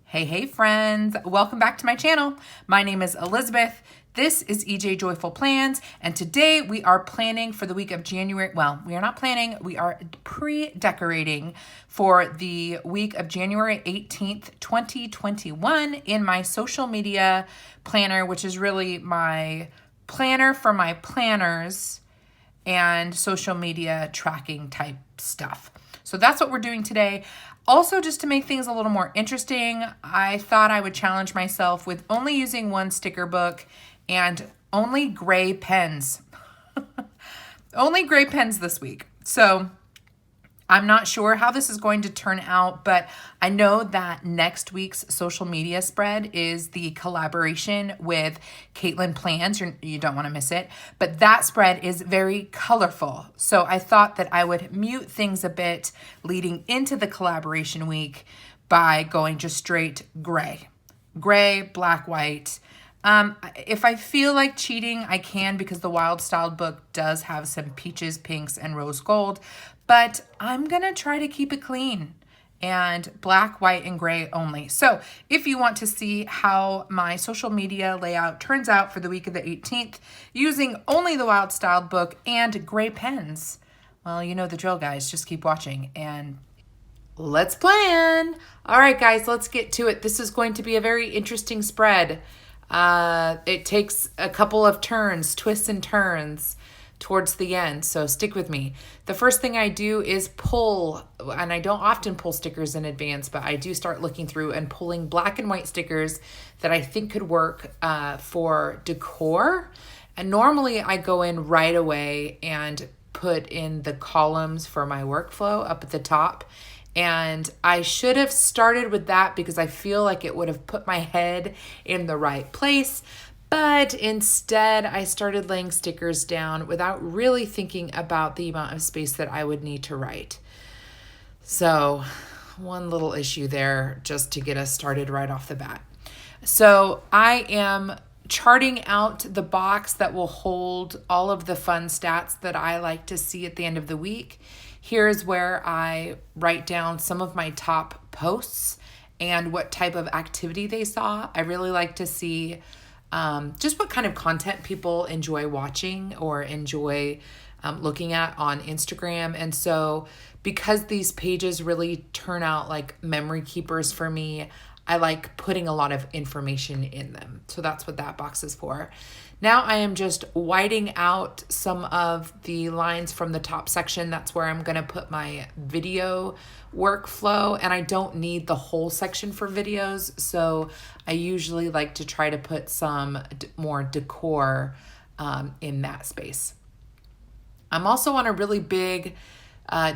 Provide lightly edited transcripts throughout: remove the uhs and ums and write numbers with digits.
Hey friends, welcome back to my channel. My name is Elizabeth. This is EJ Joyful Plans, and today we are planning for the week of January. Well, we are not planning, we are pre-decorating for the week of January 18th, 2021 in my social media planner, which is really my planner for my planners and social media tracking type stuff. So that's what we're doing today. Also, just to make things a little more interesting, I thought I would challenge myself with only using one sticker book and only gray pens. Only gray pens this week. So I'm not sure how this is going to turn out, but I know that next week's social media spread is the collaboration with Caitlin Plans. You don't want to miss it, but that spread is very colorful. So I thought that I would mute things a bit leading into the collaboration week by going just straight gray, black, white. If I feel like cheating, I can, because the Wild Styled book does have some peaches, pinks, and rose gold, but I'm gonna try to keep it clean and black, white, and gray only. So if you want to see how my social media layout turns out for the week of the 18th, using only the Wild Styled book and gray pens, well, you know the drill, guys. Just keep watching and let's plan. All right, guys, let's get to it. This is going to be a very interesting spread. It takes a couple of turns, twists and turns towards the end, so stick with me. The first thing I do is pull, and I don't often pull stickers in advance, but I do start looking through and pulling black and white stickers that I think could work for decor. And normally I go in right away and put in the columns for my workflow up at the top. And I should have started with that because I feel like it would have put my head in the right place. But instead, I started laying stickers down without really thinking about the amount of space that I would need to write. So one little issue there just to get us started right off the bat. So I am charting out the box that will hold all of the fun stats that I like to see at the end of the week. Here's where I write down some of my top posts and what type of activity they saw. I really like to see just what kind of content people enjoy watching or enjoy looking at on Instagram. And so because these pages really turn out like memory keepers for me, I like putting a lot of information in them. So that's what that box is for. Now I am just whiting out some of the lines from the top section. That's where I'm going to put my video workflow, and I don't need the whole section for videos. So I usually like to try to put some more decor in that space. I'm also on a really big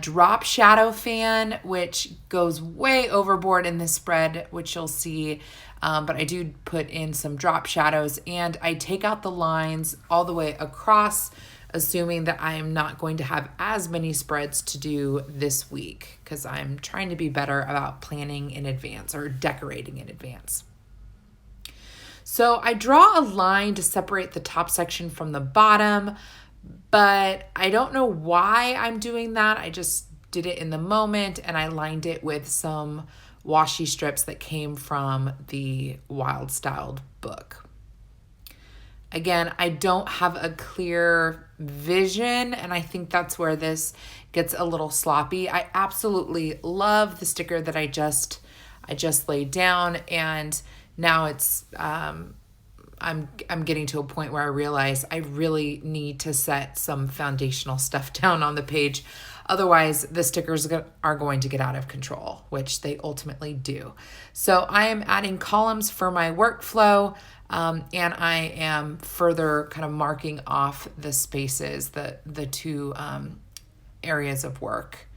drop shadow fan, which goes way overboard in this spread, which you'll see. But I do put in some drop shadows, and I take out the lines all the way across, assuming that I am not going to have as many spreads to do this week because I'm trying to be better about planning in advance or decorating in advance. So I draw a line to separate the top section from the bottom, but I don't know why I'm doing that. I just did it in the moment, and I lined it with some washi strips that came from the Wild Styled book. Again, I don't have a clear vision, and I think that's where this gets a little sloppy. I absolutely love the sticker that I just laid down, and now it's I'm getting to a point where I realize I really need to set some foundational stuff down on the page. Otherwise, the stickers are going to get out of control, which they ultimately do. So I am adding columns for my workflow, and I am further kind of marking off the spaces, the two areas of work.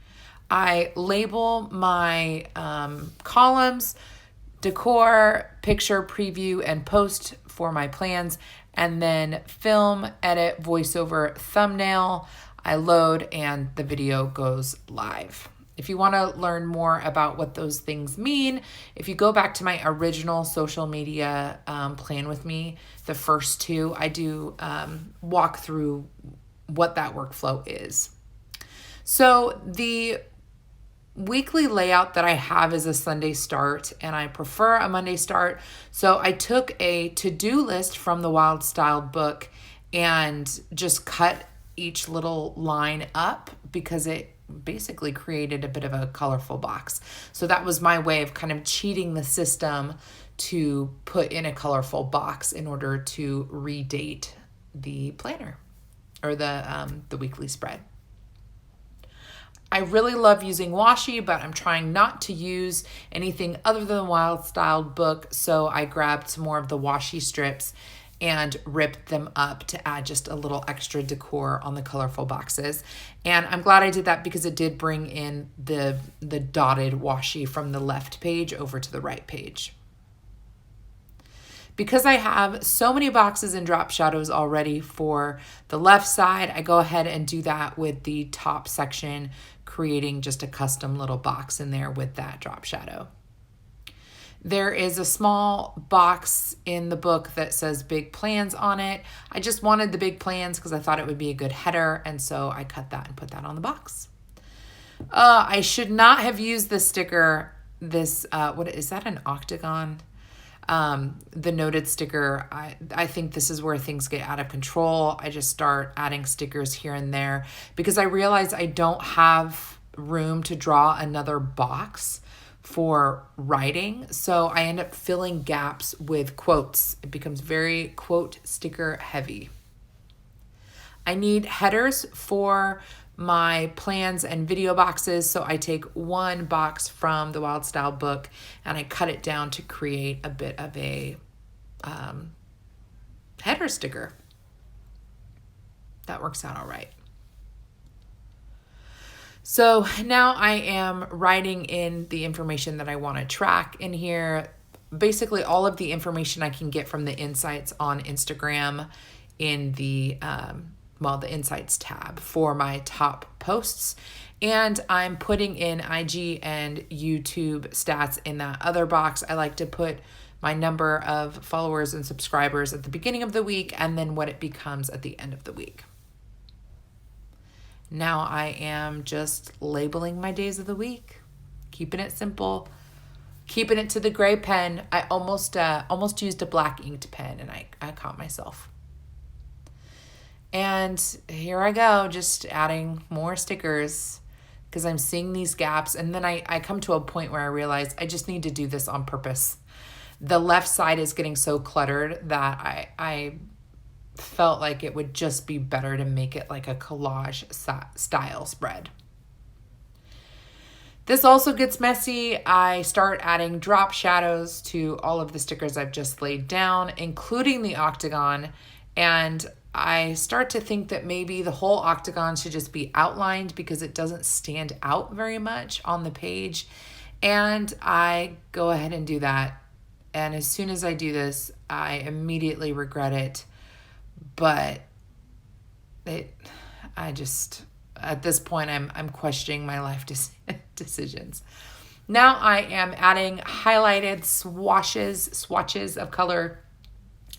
I label my columns, decor, picture, preview, and post for my plans, and then film, edit, voiceover, thumbnail. I load and the video goes live. If you want to learn more about what those things mean, if you go back to my original social media plan with me, the first two, I do walk through what that workflow is. So the weekly layout that I have is a Sunday start, and I prefer a Monday start. So I took a to-do list from the Wild Styled book and just cut each little line up because it basically created a bit of a colorful box. So that was my way of kind of cheating the system to put in a colorful box in order to redate the planner or the weekly spread. I really love using washi, but I'm trying not to use anything other than the Wild Styled book. So I grabbed some more of the washi strips and ripped them up to add just a little extra decor on the colorful boxes. And I'm glad I did that because it did bring in the dotted washi from the left page over to the right page. Because I have so many boxes and drop shadows already for the left side, I go ahead and do that with the top section, creating just a custom little box in there with that drop shadow. There is a small box in the book that says Big Plans on it. I just wanted the big plans because I thought it would be a good header, and so I cut that and put that on the box. I should not have used this sticker. This, what is that, an octagon? The noted sticker. I think this is where things get out of control. I just start adding stickers here and there because I realize I don't have room to draw another box for writing. So I end up filling gaps with quotes. It becomes very quote sticker heavy. I need headers for my plans and video boxes. So I take one box from the Wild Styled book and I cut it down to create a bit of a header sticker. That works out all right. So now I am writing in the information that I want to track in here. Basically all of the information I can get from the insights on Instagram in the the insights tab for my top posts. And I'm putting in IG and YouTube stats in that other box. I like to put my number of followers and subscribers at the beginning of the week and then what it becomes at the end of the week. Now I am just labeling my days of the week, keeping it simple, keeping it to the gray pen. I almost used a black inked pen and I caught myself. And here I go, just adding more stickers because I'm seeing these gaps. And then I come to a point where I realize I just need to do this on purpose. The left side is getting so cluttered that I felt like it would just be better to make it like a collage style spread. This also gets messy. I start adding drop shadows to all of the stickers I've just laid down, including the octagon. And I start to think that maybe the whole octagon should just be outlined because it doesn't stand out very much on the page. And I go ahead and do that. And as soon as I do this, I immediately regret it. But at this point, I'm questioning my life decisions. Now I am adding highlighted swatches of color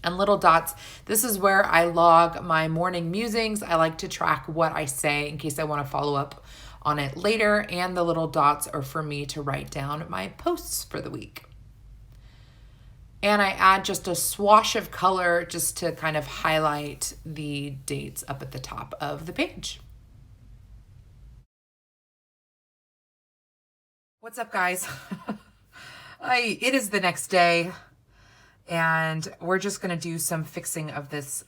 and little dots. This is where I log my morning musings. I like to track what I say in case I want to follow up on it later. And the little dots are for me to write down my posts for the week. And I add just a swash of color just to kind of highlight the dates up at the top of the page. What's up, guys? It is the next day, and we're just going to do some fixing of this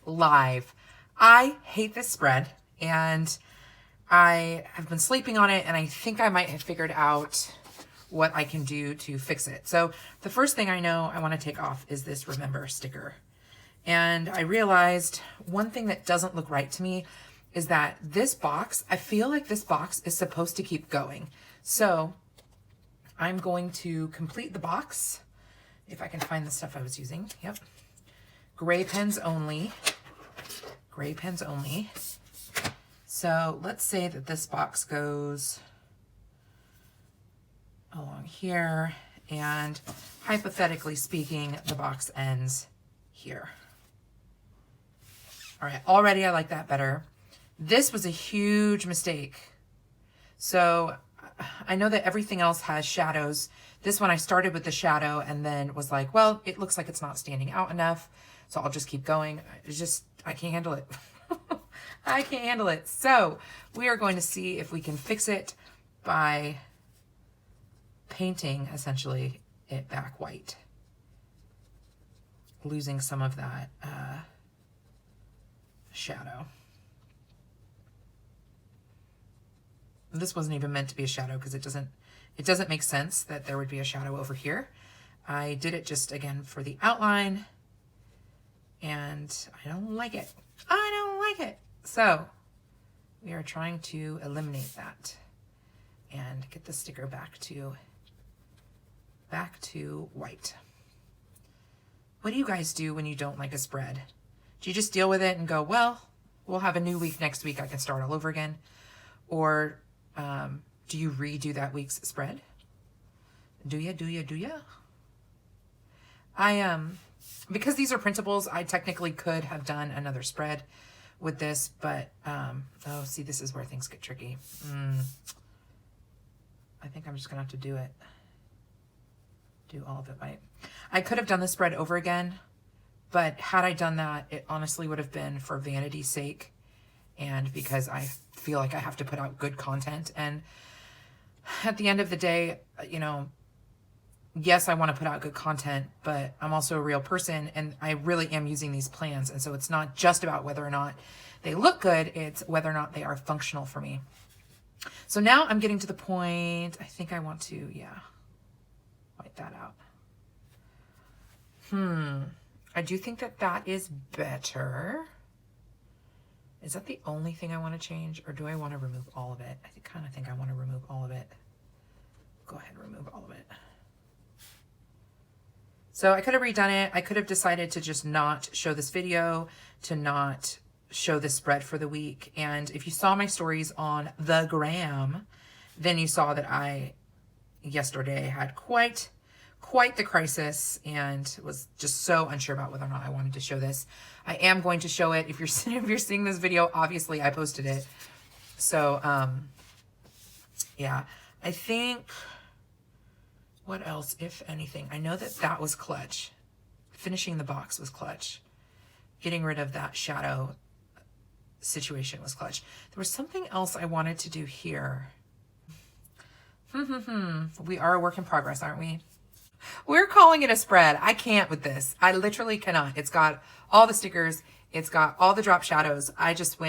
live. I hate this spread, and I have been sleeping on it, and I think I might have figured out what I can do to fix it. So the first thing I know I want to take off is this remember sticker. And I realized one thing that doesn't look right to me is that this box, I feel like this box is supposed to keep going. So I'm going to complete the box. If I can find the stuff I was using. Yep. Gray pens only. Gray pens only. So let's say that this box goes along here, and hypothetically speaking, the box ends here. All right, already I like that better. This was a huge mistake. So I know that everything else has shadows. This one I started with the shadow and then was like, well, it looks like it's not standing out enough, so I'll just keep going. It's just, I can't handle it. I can't handle it. So we are going to see if we can fix it by painting essentially it back white, losing some of that shadow. This wasn't even meant to be a shadow because it doesn't make sense that there would be a shadow over here. I did it just again for the outline, and I don't like it. I don't like it. So we are trying to eliminate that and get the sticker back to white. What do you guys do when you don't like a spread? Do you just deal with it and go, well, we'll have a new week next week, I can start all over again? Or do you redo that week's spread? Do ya? Because these are printables, I technically could have done another spread with this, but, oh, see, this is where things get tricky. I think I'm just gonna have to do all of it white. I could have done the spread over again, but had I done that, it honestly would have been for vanity's sake and because I feel like I have to put out good content. And at the end of the day, you know, yes, I want to put out good content, but I'm also a real person and I really am using these plans. And so it's not just about whether or not they look good, it's whether or not they are functional for me. So now I'm getting to the point, I think I want to, white that out. I do think that that is better. Is that the only thing I want to change, or do I want to remove all of it? I kind of think I want to remove all of it. Go ahead and remove all of it. So I could have redone it. I could have decided to just not show this video, to not show this spread for the week. And if you saw my stories on the gram, then you saw that I yesterday had quite the crisis and was just so unsure about whether or not I wanted to show this. I am going to show it. If you're seeing this video, obviously I posted it. So, yeah, I think what else, if anything, I know that that was clutch. Finishing the box was clutch. Getting rid of that shadow situation was clutch. There was something else I wanted to do here. We are a work in progress, aren't we? We're calling it a spread. I can't with this. I literally cannot. It's got all the stickers. It's got all the drop shadows. I just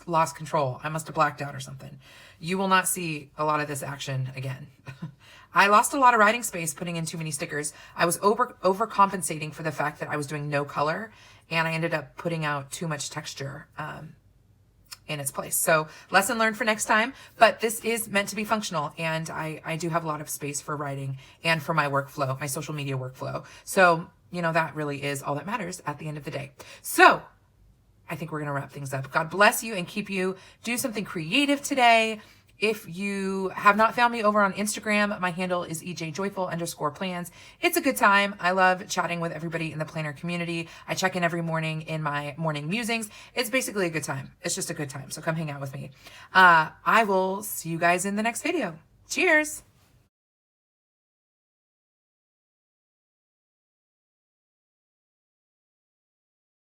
lost control. I must have blacked out or something. You will not see a lot of this action again. I lost a lot of writing space putting in too many stickers. I was overcompensating for the fact that I was doing no color, and I ended up putting out too much texture in its place. So lesson learned for next time, but this is meant to be functional, and I do have a lot of space for writing and for my workflow, my social media workflow. So, you know, that really is all that matters at the end of the day. So I think we're going to wrap things up. God bless you and keep you. Do something creative today. If you have not found me over on Instagram, my handle is ejjoyful_plans. It's a good time. I love chatting with everybody in the planner community. I check in every morning in my morning musings. It's basically a good time. It's just a good time. So come hang out with me. I will see you guys in the next video. Cheers.